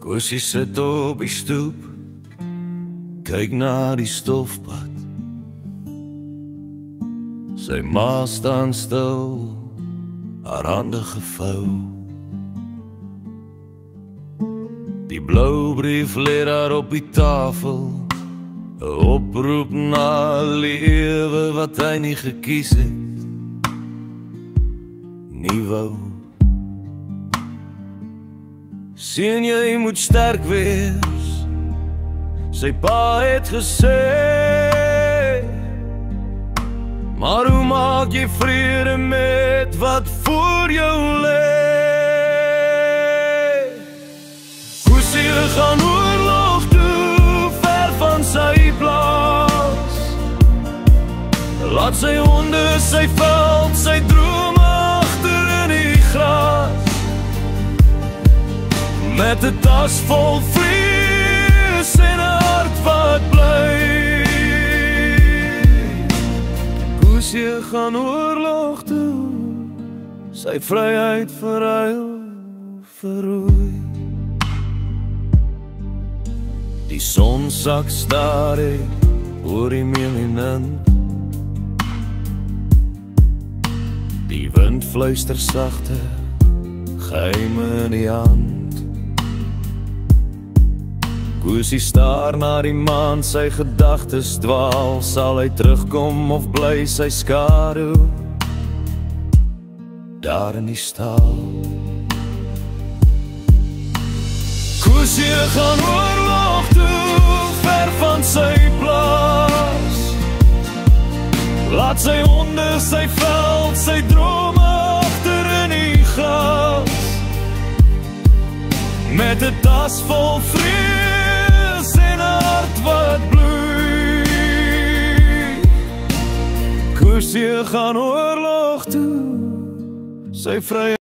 Kosie sit op die stoep, kyk na die stofpad. Sy ma staan stil, haar hande gevou. Die blou brief lê daar op die tafel, 'n oproep na 'n lewe wat hy nie gekies het, nie wou. Sien jy moet sterk wees, sy pa het gesê. Maar hoe maak jy vrede met wat voor jou lê? Kosie gaan oorlog toe, ver van sy plaas. Laat sy honde, sy veld, sy drome agter in die gras. Met 'n tas vol vrees en 'n hart wat bly. Kosie gaan oorlog toe, sy vryheid verruil vir roei. Die son sak stadig oor die meeminant. Die wind fluister sagte, geheime in die hand. Kosie staar na die maan, sy gedagtes dwaal. Sal hy terugkom of bly sy skadu daar in die stal? Kosie gaan oorlog toe, ver van sy plaas. Laat sy honde, sy veld, sy drome agter in die gras. Met 'n tas vol vrees en 'n hart wat bloei. Kosie gaan oorlog toe, sy vryheid